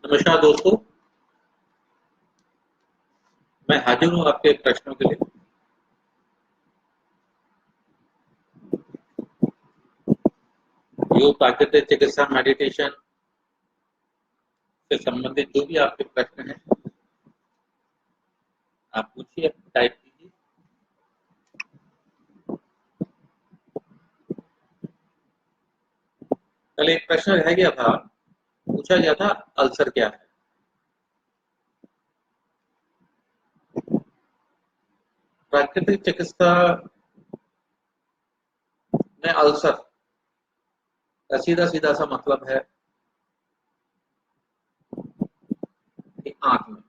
नमस्कार दोस्तों, मैं हाजिर हूँ आपके प्रश्नों के लिए। योग, प्राकृतिक चिकित्सा, मेडिटेशन से संबंधित जो भी आपके प्रश्न हैं, आप पूछिए, टाइप कीजिए। कल एक प्रश्न रह गया था, पूछा गया था अल्सर क्या है। प्राकृतिक चिकित्सा में अल्सर का सीधा सीधा सा मतलब है कि आंख में,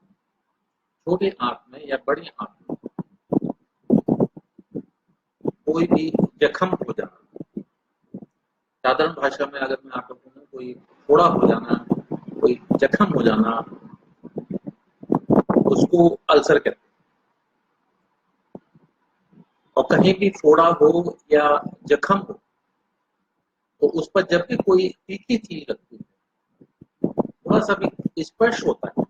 छोटी आंख में या बड़ी आंख में कोई भी जख्म हो जाना। साधारण भाषा में अगर मैं आपको कहूँ, कोई फोड़ा हो जाना, कोई जख्म हो जाना, उसको अल्सर कहते हैं। और कहीं भी फोड़ा हो या जख्म हो तो उस पर जब भी कोई तीखी चीज लगती है, थोड़ा सा भी स्पर्श होता है,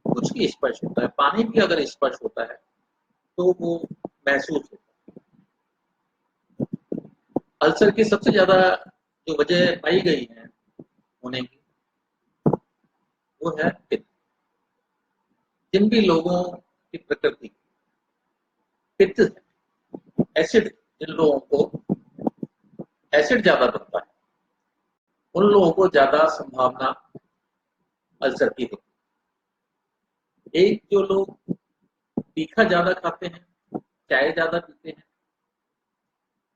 कुछ भी स्पर्श होता है, पानी भी अगर स्पर्श होता है तो वो महसूस होता है। अल्सर की सबसे ज्यादा जो वजह पाई गई है होने की, वो है पित्त। जिन भी लोगों की प्रकृति पित्त है, एसिड, जिन लोगों को एसिड ज्यादा बनता है, उन लोगों को ज्यादा संभावना अल्सर की होती है। एक जो लोग तीखा ज्यादा खाते हैं, चाय ज्यादा पीते हैं,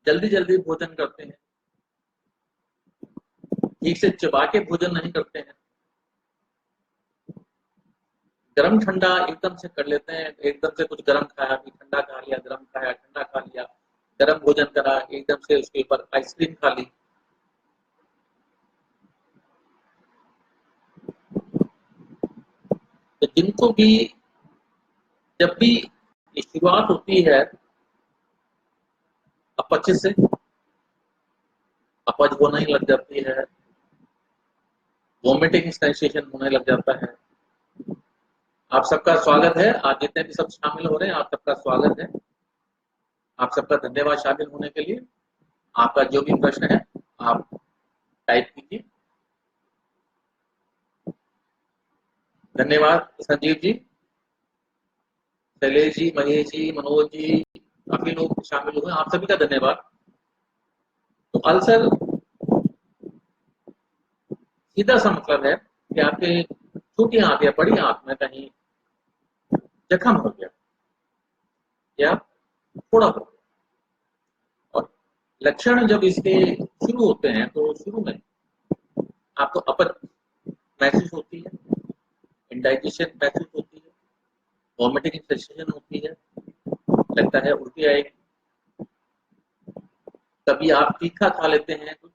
जल्दी जल्दी भोजन करते हैं, ठीक से चबा के भोजन नहीं करते हैं, गरम ठंडा एकदम से कर लेते हैं, एकदम से कुछ गरम खाया, फिर ठंडा खा लिया, गरम खाया, ठंडा खा लिया, गरम भोजन करा, एकदम से उसके ऊपर आइसक्रीम खा ली। तो जिनको भी जब भी शुरुआत होती है अपच से, अपच होने लग जाती है, वॉमिटिंग सेंसेशन होने लग जाता है। आप सबका स्वागत है, आप जितने भी सब शामिल हो रहे हैं, आप सबका स्वागत है। आप सबका धन्यवाद शामिल होने के लिए। आपका जो भी प्रश्न है आप टाइप कीजिए। धन्यवाद संजीव जी, शैलेश जी, महेश जी, मनोज जी, काफी लोग शामिल हुए, आप सभी का धन्यवाद। तो अल्सर सीधा सा मतलब है कि आपके छोटी आंत या बड़ी आंत में कहीं जख्म हो गया या फोड़ा हो गया। और लक्षण जब इसके शुरू होते हैं तो शुरू में आपको अपच महसूस होती है, इंडाइजेशन महसूस होती है, वॉमिटिंग सेंसेशन होती है, लगता है उल्टी आएगी। कभी आप तीखा खा लेते हैं कुछ,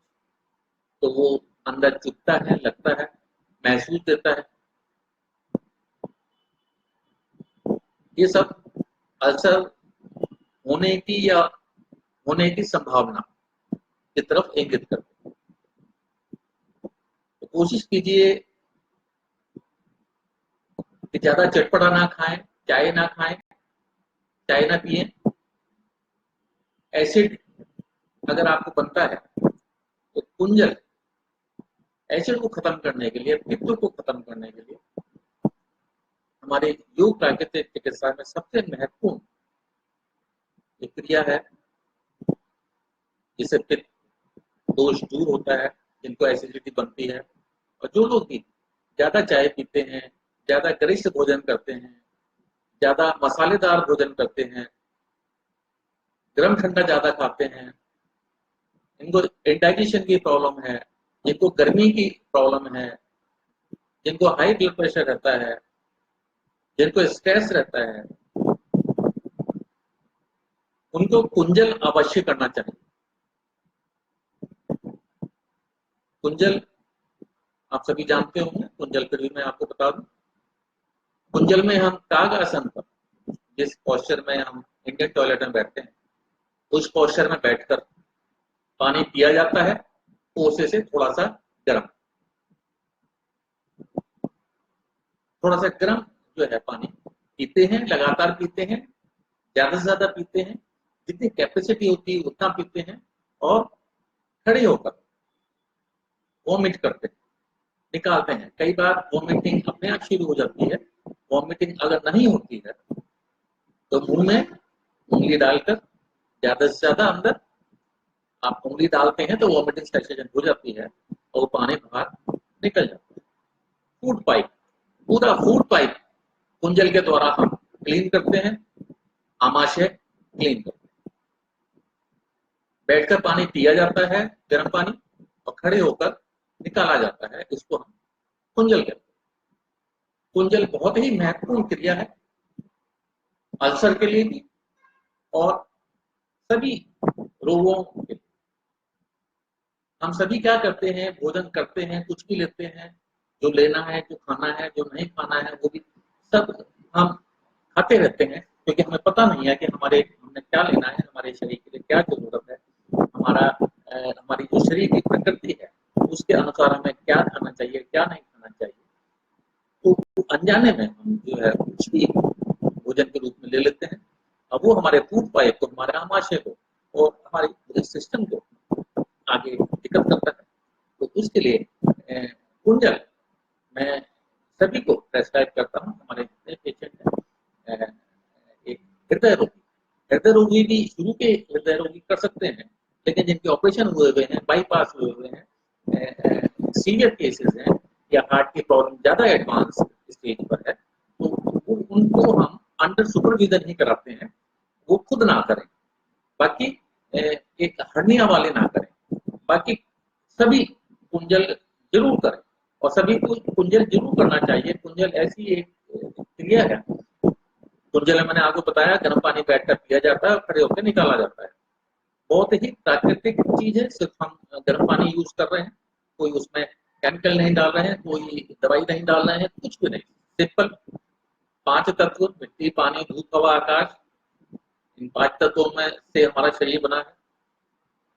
तो वो अंदर चुभता है, लगता है, महसूस देता है। ये सब अल्सर होने की या होने की संभावना की तरफ इंगित करते हैं। तो कोशिश कीजिए कि ज्यादा चटपटा ना खाएं, चाय ना खाएं, चाय ना पिए। एसिड अगर आपको बनता है तो कुंजल एसिड को खत्म करने के लिए, पित्त को खत्म करने के लिए हमारे योग प्राकृतिक चिकित्सा में सबसे महत्वपूर्ण एक क्रिया है, जिससे पित्त दोष दूर होता है, जिनको एसिडिटी बनती है। और जो लोग भी ज्यादा चाय पीते हैं, ज्यादा गरिष्ठ भोजन करते हैं, ज्यादा मसालेदार भोजन करते हैं, गर्म ठंडा ज्यादा खाते हैं, इनको इंडाइजेशन की प्रॉब्लम है, जिनको गर्मी की प्रॉब्लम है, जिनको हाई ब्लड प्रेशर रहता है, जिनको स्ट्रेस रहता है, उनको कुंजल अवश्य करना चाहिए। कुंजल आप सभी जानते होंगे, कुंजल फिर भी मैं आपको बता दूं। कुंजल में हम काग आसन पर, जिस पोस्चर में हम इंडियन टॉयलेट में बैठते हैं, उस पोस्चर में बैठकर पानी पिया जाता है, कोसे से थोड़ा सा गर्म। थोड़ा सा गर्म जो है पानी पीते हैं, लगातार पीते हैं, ज्यादा से ज्यादा पीते हैं, जितनी कैपेसिटी होती है उतना पीते हैं, और खड़े होकर वॉमिट करते हैं, निकालते हैं। कई बार वॉमिटिंग अपने आप शुरू हो जाती है। वॉमिटिंग अगर नहीं होती है तो मुंह में उंगली डालकर ज्यादा से ज्यादा अंदर आप उंगली डालते हैं तो वॉमिटिंग सेंसेशन हो जाती है और पानी बाहर निकल जाता है। फूड पाइप, पूरा फूड पाइप कुंजल के द्वारा हम क्लीन करते हैं, आमाशय क्लीन करते हैं। बैठकर पानी पिया जाता है, गर्म पानी, और खड़े होकर निकाला जाता है, इसको हम कुंजल कहते हैं। कुंजल बहुत ही महत्वपूर्ण क्रिया है अल्सर के लिए भी और सभी रोगों के लिए। हम सभी क्या करते हैं, भोजन करते हैं, कुछ भी लेते हैं, जो लेना है, जो खाना है, जो नहीं खाना है, वो भी सब हम खाते रहते हैं, क्योंकि हमें पता नहीं है कि हमने क्या लेना है, हमारे शरीर के लिए क्या जरूरत है, हमारी जो शरीर की प्रकृति है उसके अनुसार हमें क्या खाना चाहिए, क्या नहीं खाना चाहिए। तो अनजाने में हम जो है कुछ भी भोजन के रूप में ले लेते हैं। अब वो हमारे फूड पाइप को, हमारे आमाशय को और हमारे पूरे सिस्टम को आगे दिक्कत करता है। तो उसके लिए कुंजल मैं सभी को प्रेस्क्राइब करता हूँ। हमारे जितने पेशेंट हैं, एक हृदय रोगी भी शुरू के हृदय रोगी कर सकते हैं, लेकिन जिनके ऑपरेशन हुए हुए हैं, बाईपास हुए हुए हैं, सीवियर केसेस हैं, या हार्ट की प्रॉब्लम ज्यादा एडवांस स्टेज पर है, तो उनको हम अंडर सुपरविजन ही कराते हैं, वो खुद ना करें। बाकी एक हर्निया वाले ना करें, बाकी सभी कुंजल जरूर करें, और सभी को कुंजल जरूर करना चाहिए। कुंजल ऐसी एक क्रिया है, कुंजल मैंने आपको बताया गर्म पानी बैठकर पिया जाता है और खड़े होकर निकाला जाता है। बहुत ही प्राकृतिक चीज है, सिर्फ हम गर्म पानी यूज कर रहे हैं, कोई उसमें केमिकल नहीं डाल रहे हैं, कोई दवाई नहीं डाल रहे हैं, कुछ भी नहीं। सिंपल 5 तत्व, मिट्टी, पानी, धूप, हवा, आकाश, इन 5 तत्वों में से हमारा शरीर बना है।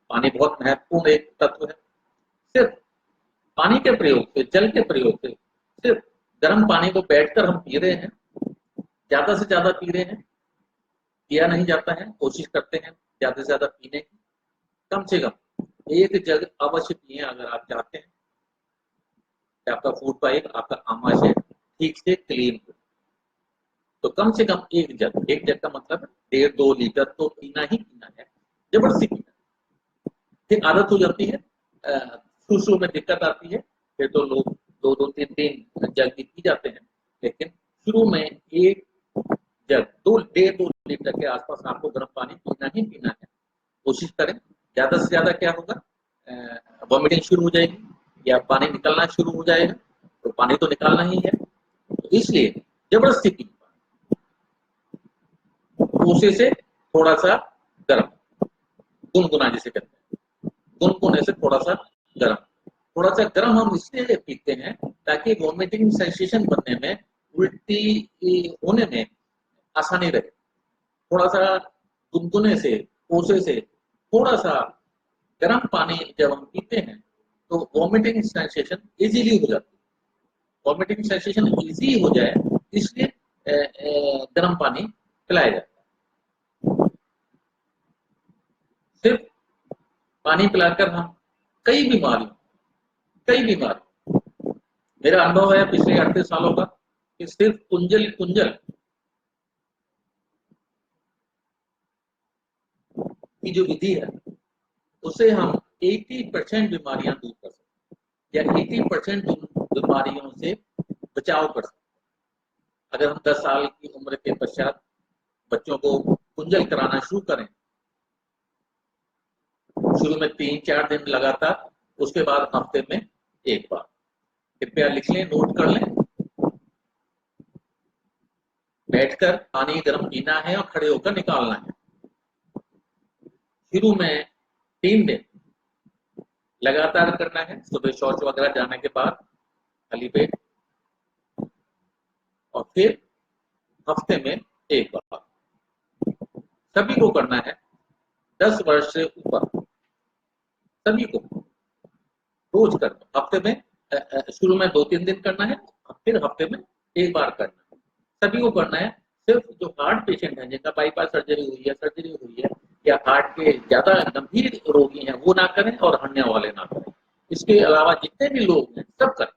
पानी बहुत महत्वपूर्ण एक तत्व है। सिर्फ पानी के प्रयोग से, जल के प्रयोग से, सिर्फ गर्म पानी को बैठकर हम पी रहे हैं, ज्यादा से ज्यादा पी रहे हैं, पिया नहीं जाता है, कोशिश करते हैं ज्यादा से ज्यादा पीने की। कम से कम 1 जग अवश्य पिए अगर आप चाहते हैं कि आपका फूड पाइप, आपका आमाशय ठीक से क्लीन हो। तो कम से कम 1 जग का मतलब 1.5-2 लीटर तो पीना ही पीना है, जबरदस्ती पीना। फिर आदत हो जाती है, शुरू में दिक्कत आती है, फिर तो लोग 2-2, 3-3 जग भी पी जाते हैं, लेकिन शुरू में 1 जग 1.5-2 लीटर के आसपास आपको गर्म पानी पीना ही पीना है। कोशिश करें, ज्यादा से ज्यादा क्या होगा, वॉमिटिंग शुरू हो जाएगी या पानी निकलना शुरू हो जाएगा, तो पानी तो निकालना ही है, तो इसलिए जबरदस्ती पी, कोसे से थोड़ा सा गर्म, गुनगुना जिसे कहते हैं, गुनगुने से थोड़ा सा गर्म। थोड़ा सा गर्म हम इसलिए पीते हैं ताकि वॉमिटिंग सेंसेशन बनने में, उल्टी होने में आसानी रहे। थोड़ा सा गुनगुने से, कोसे से थोड़ा सा गर्म पानी जब हम पीते हैं तो वॉमिटिंग सेंसेशन इजीली हो जाती है। वॉमिटिंग सेंसेशन इजी हो जाए इसलिए गर्म पानी पिलाया जाता है। सिर्फ पानी पिलाकर हम कई बीमारी, मेरा अनुभव है पिछले 38 सालों का, कि सिर्फ कुंजल की जो विधि है उससे हम 80% बीमारियां दूर कर सकते हैं, या 80% बीमारियों से बचाव कर सकते हैं। अगर हम 10 साल की उम्र के पश्चात बच्चों को कुंजल कराना शुरू करें, शुरू में 3-4 दिन लगातार, उसके बाद हफ्ते में 1 बार। कृपया लिख लें, नोट कर लें। बैठकर पानी गर्म पीना है और खड़े होकर निकालना है। शुरू में 3 दिन लगातार करना है, सुबह शौच वगैरह जाने के बाद खाली पेट, और फिर हफ्ते में 1 बार। सभी को करना है, 10 वर्ष से ऊपर सभी को रोज करना। हफ्ते में शुरू में 2-3 दिन करना है, फिर हफ्ते में एक बार करना है, सभी को करना है। सिर्फ जो हार्ट पेशेंट हैं, जिनका बाईपास सर्जरी हुई है या हार्ट के ज़्यादा गंभीर रोगी हैं, वो ना करें और हर्निया वाले ना करें। इसके अलावा जितने भी लोग हैं, सब करें।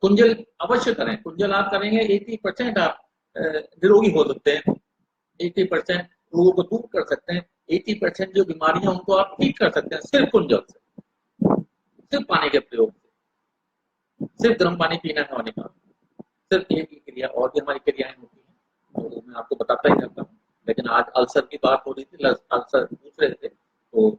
कुंजल अवश्य करें। कुंजल आप करेंगे 80% आप निरोगी हो सकते हैं। 80% रोगों को दूर कर सकते हैं। 80% जो बीमारियां उनको आप ठीक कर सकते हैं सिर्फ कुंजल से, सिर्फ पानी के प्रयोग से, सिर्फ गर्म पानी पीना है होने का, सिर्फ एक ही क्रिया। और भी हमारी क्रियाएं होती हैं तो मैं आपको बताता ही रहता हूँ। लेकिन आज अल्सर की बात हो रही थी, अल्सर पूछ रहे थे, तो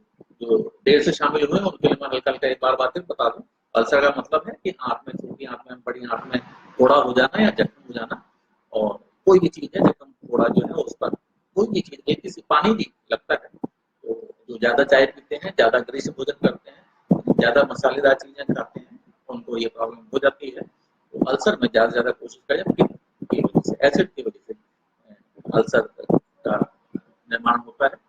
जो देर से शामिल हुए उनके लिए मैं हल्का हल्का एक बार बातें बता दूं। अल्सर का मतलब है कि आंत में, छोटी आंत में, बड़ी आंत में फोड़ा हो जाना या जख्म हो जाना। और कोई भी चीज है जख्म, फोड़ा जो है उस पर कोई भी चीज, एक किसी पानी भी लगता है तो जो ज्यादा चाय पीते हैं, ज्यादा ग्रीस भोजन करते हैं, ज्यादा मसालेदार चीजें खाते हैं, उनको ये प्रॉब्लम हो जाती है। तो अल्सर में ज्यादा से ज्यादा कोशिश करें की वजह से, एसिड की वजह से अल्सर का निर्माण होता है।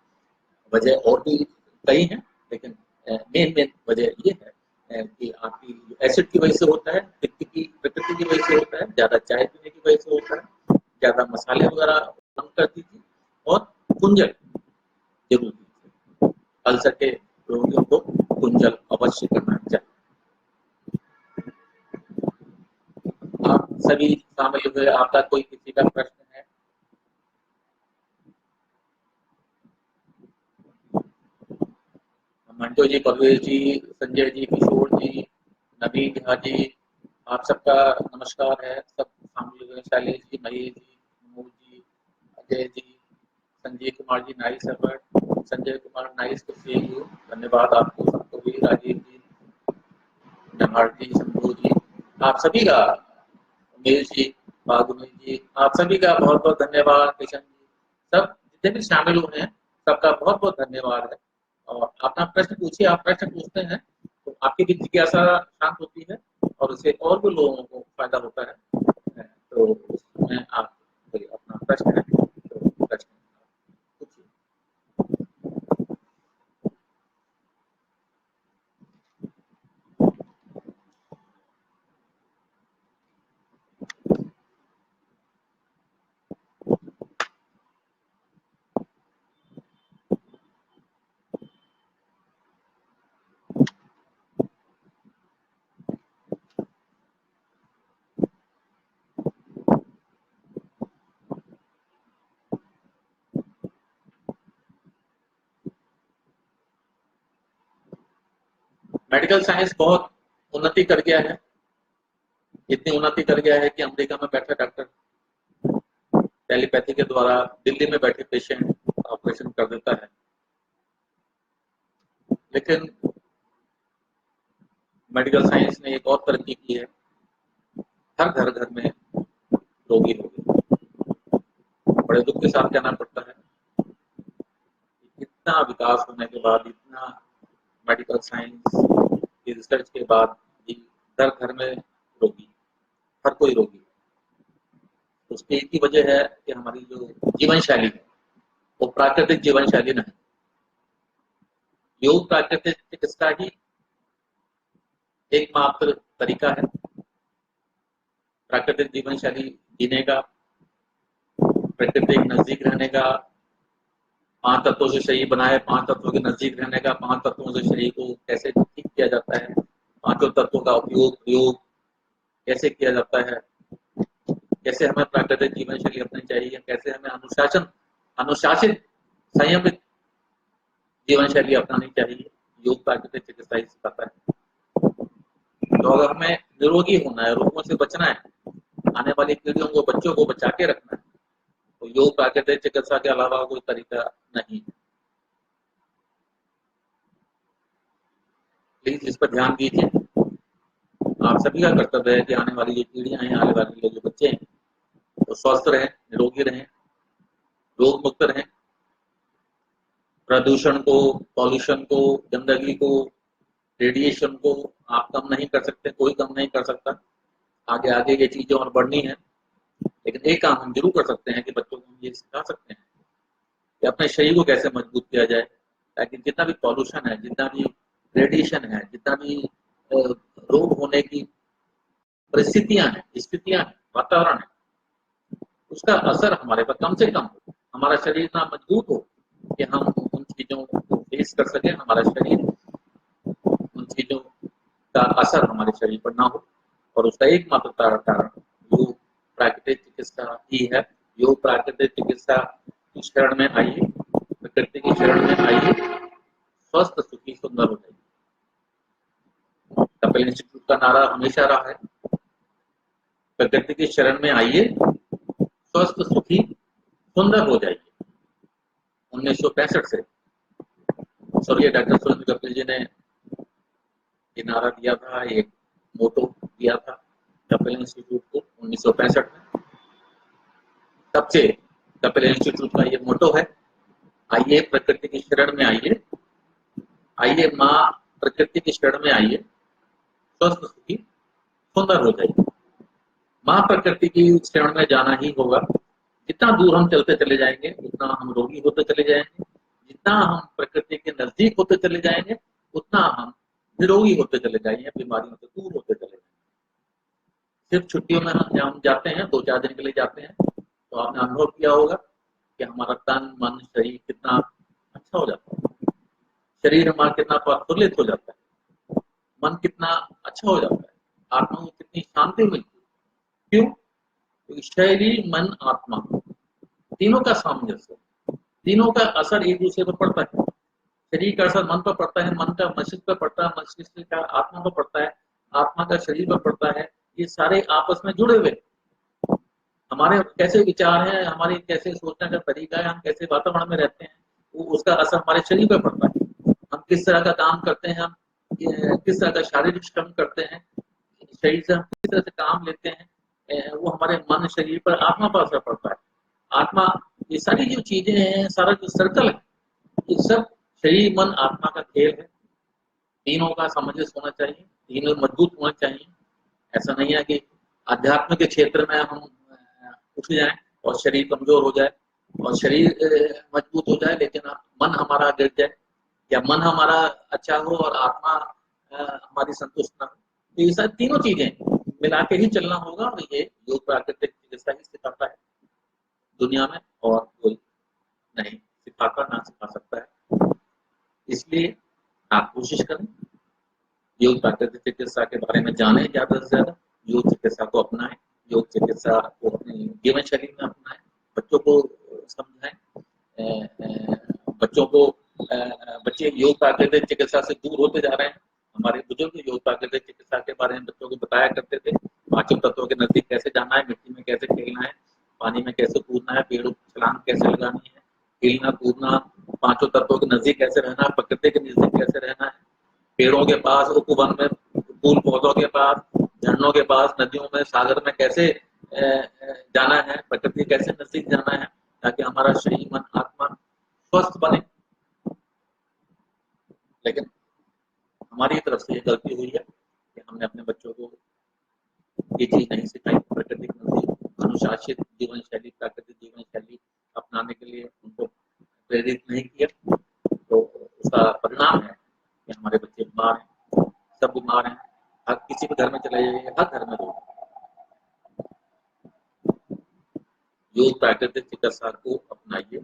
वजह और भी कई हैं, लेकिन मेन मेन वजह ये है कि आपकी एसिड की वजह से होता है, पित्त की प्रकृति की वजह से होता है, ज्यादा चाय पीने की वजह से होता है, ज्यादा मसाले वगैरह कम कर दीजिए और कुंजल जरूर कीजिए। अल्सर के रोगियों को कुंजल अवश्य करना चाहिए। आप सभी शामिल हुए, आपका कोई किसी का प्रश्न है? मंटो जी, परवेज जी, संजय जी, किशोर जी, नवीन झा जी, आप सबका नमस्कार है। सब शामिल हुए, Shailesh ji, Mahesh ji, Manoj ji, Ajay ji, Sanjay Kumar ji, nice effort, Sanjay Kumar, nice to see you, धन्यवाद आपको सबको भी, राजीव जी, जमाल जी, शंभू जी, आप सभी का, उमेश जी, फागुनी जी, आप सभी का बहुत बहुत धन्यवाद। किशन जी, सब जितने भी शामिल हुए हैं सबका बहुत बहुत धन्यवाद है। और अपना प्रश्न पूछिए, आप प्रश्न पूछते हैं तो आपकी भी जिज्ञासा शांत होती है और उससे और भी लोगों को फायदा होता है। तो उसमें आप कोई अपना प्रश्न है तो प्रश्न पूछिए। मेडिकल साइंस बहुत उन्नति कर गया है। इतनी उन्नति कर गया है कि अमेरिका में बैठा डॉक्टर टेलीपैथी के द्वारा दिल्ली में बैठे पेशेंट ऑपरेशन कर देता है। लेकिन मेडिकल साइंस ने एक और तरक्की की है, हर घर घर में रोगी हो गए। बड़े दुख के साथ कहना पड़ता है, इतना विकास होने के बाद, इतना मेडिकल साइंस की रिसर्च के बाद भी हर घर में रोगी, हर कोई रोगी। उसकी एक ही वजह है कि हमारी जो जीवन शैली है वो प्राकृतिक जीवन शैली नहीं। योग प्राकृतिक चिकित्सा ही एकमात्र तरीका है प्राकृतिक जीवन शैली जीने का, प्रकृति के नजदीक रहने का, 5 तत्वों से शरीर बनाए, 5 तत्वों के नजदीक रहने का, 5 तत्वों से शरीर को कैसे ठीक किया जाता है, पांचों तत्वों का उपयोग प्रयोग कैसे किया जाता है, कैसे हमें प्राकृतिक जीवन शैली अपनानी चाहिए, कैसे हमें अनुशासन, अनुशासित, संयमित जीवन शैली अपनानी चाहिए, योग प्राकृतिक चिकित्सा ही सिखाता है। तो अगर हमें निरोगी होना है, रोगों से बचना है, आने वाली पीढ़ियों को, बच्चों को बचा के रखना है, तो योग प्राकृतिक चिकित्सा के अलावा कोई तरीका नहीं है। प्लीज इस पर ध्यान दीजिए। आप सभी का कर्तव्य है कि आने वाली जो पीढ़ियां हैं, आने वाले जो बच्चे हैं, वो स्वस्थ रहें, निरोगी रहें, रोग मुक्त रहें। प्रदूषण को, पॉल्यूशन को, गंदगी को, रेडिएशन को आप कम नहीं कर सकते, कोई कम नहीं कर सकता। आगे आगे ये चीजें और बढ़नी है। लेकिन एक काम हम जरूर कर सकते हैं कि बच्चों को हम ये सिखा सकते हैं कि अपने शरीर को कैसे मजबूत किया जाए, ताकि जितना भी पॉल्यूशन है, जितना भी रेडिएशन है, जितना भी रोग होने की परिस्थितियां हैं, स्थितियां हैं, वातावरण है, उसका असर हमारे पर कम से कम हो। हमारा शरीर इतना मजबूत हो कि हम उन चीजों को फेस कर सके, हमारा शरीर उन चीजों का असर हमारे शरीर पर ना हो। और उसका एकमात्र कारण योग प्राकृतिक चिकित्सा ही है। योग प्राकृतिक चिकित्सा की शरण में आइए, प्रकृति की शरण में आइए, स्वस्थ सुखी सुंदर हो जाइए। कपिल इंस्टीट्यूट का नारा हमेशा रहा है, प्रकृति की शरण में आइए, स्वस्थ सुखी सुंदर हो जाइए। 1965 से स्वर्गीय डॉक्टर सुरेंद्र कपिल जी ने ये नारा दिया था, एक मोटो दिया था कपिल इंस्टीट्यूट को 1965 में। तब से कपिल इंस्टीट्यूट का ये मोटो है, आइए प्रकृति की शरण में आइए, आइए माँ प्रकृति की शरण में आइए, स्वस्थ सुखी सुंदर हो जाइए। माँ प्रकृति की शरण में जाना ही होगा। जितना दूर हम चलते चले जाएंगे उतना हम रोगी होते चले जाएंगे, जितना हम प्रकृति के नजदीक होते चले जाएंगे उतना हम निरोगी होते चले जाएंगे, बीमारियों से दूर होते चले जाएंगे। सिर्फ छुट्टियों में हम जाते हैं, 2-4 दिन के लिए जाते हैं, तो आपने अनुभव किया होगा कि हमारा तन मन शरीर कितना अच्छा हो जाता है, शरीर हमारा कितना प्रफुल्लित हो जाता है, मन कितना अच्छा हो जाता है, आत्मा को कितनी शांति मिलती है। क्यों? क्योंकि शरीर मन आत्मा तीनों का सामंजस्य, तीनों का असर एक दूसरे पर पड़ता है। शरीर का असर मन पर पड़ता है, मन का मस्तिष्क पर पड़ता है, मस्तिष्क का आत्मा पर पड़ता है, आत्मा का शरीर पर पड़ता है। ये सारे आपस में जुड़े हुए, हमारे कैसे विचार हैं, हमारे कैसे सोचने का तरीका है, हम कैसे वातावरण में रहते हैं, वो उसका असर हमारे शरीर पर पड़ता है। हम किस तरह का काम करते हैं, हम किस तरह का शारीरिक श्रम करते हैं, शरीर से हम किस तरह से काम लेते हैं, वो हमारे मन शरीर पर आत्मा पर असर पड़ता है। आत्मा, ये सारी जो चीजें हैं, सारा जो सर्कल है, ये सब शरीर मन आत्मा का खेल है। तीनों का सामंजस्य होना चाहिए, तीनों मजबूत होना चाहिए। ऐसा नहीं है कि अध्यात्म के क्षेत्र में हम उठ जाएं और शरीर कमजोर हो जाए, और शरीर मजबूत हो जाए लेकिन मन हमारा गिर जाए, या मन हमारा अच्छा हो और आत्मा हमारी संतुष्ट ना हो। तो ये सारी तीनों चीजें मिला के ही चलना होगा, और ये योग प्राकृतिक चिकित्सा ही सिखाता है दुनिया में, और कोई नहीं सिखाता ना सिखा सकता है। इसलिए आप कोशिश करें, योग प्राकृतिक चिकित्सा के बारे में जानें ज्यादा से ज्यादा, योग चिकित्सा को अपनाएं, योग चिकित्सा को अपनी जीवन शैली में अपनाएं, बच्चों को समझाएं, बच्चों को बच्चे योग प्राकृतिक चिकित्सा से दूर होते जा रहे हैं। हमारे बुजुर्ग योग प्राकृतिक चिकित्सा के बारे में बच्चों को बताया करते थे, पांचों तत्वों के नजदीक कैसे जाना है, मिट्टी में कैसे खेलना है, पानी में कैसे कूदना है, पेड़ों की छलांग कैसे लगानी है, खेलना कूदना, पांचों तत्वों के नजदीक कैसे रहना है, प्रकृति के नजदीक कैसे रहना है, पेड़ों के पास, उपवन में, फूल पौधों के पास, झरनों के पास, नदियों में, सागर में कैसे जाना है, प्रकृति कैसे नजदीक जाना है, ताकि हमारा शरीर मन आत्मा स्वस्थ बने। लेकिन हमारी तरफ से ये गलती हुई है कि हमने अपने बच्चों को ये चीज नहीं सिखाई, प्रकृति के नजदीक अनुशासित जीवन शैली, प्राकृतिक जीवन शैली अपनाने के लिए उनको प्रेरित नहीं किया। तो उसका परिणाम है कि हमारे बच्चे बीमार हैं, सब बीमार हैं। हर किसी के घर में चले जाइए, हर घर में रोग। योग प्राकृतिक चिकित्सा को अपनाइए,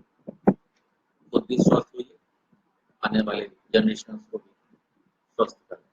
खुद भी स्वस्थ होइए, आने वाले जनरेशन को भी स्वस्थ करें।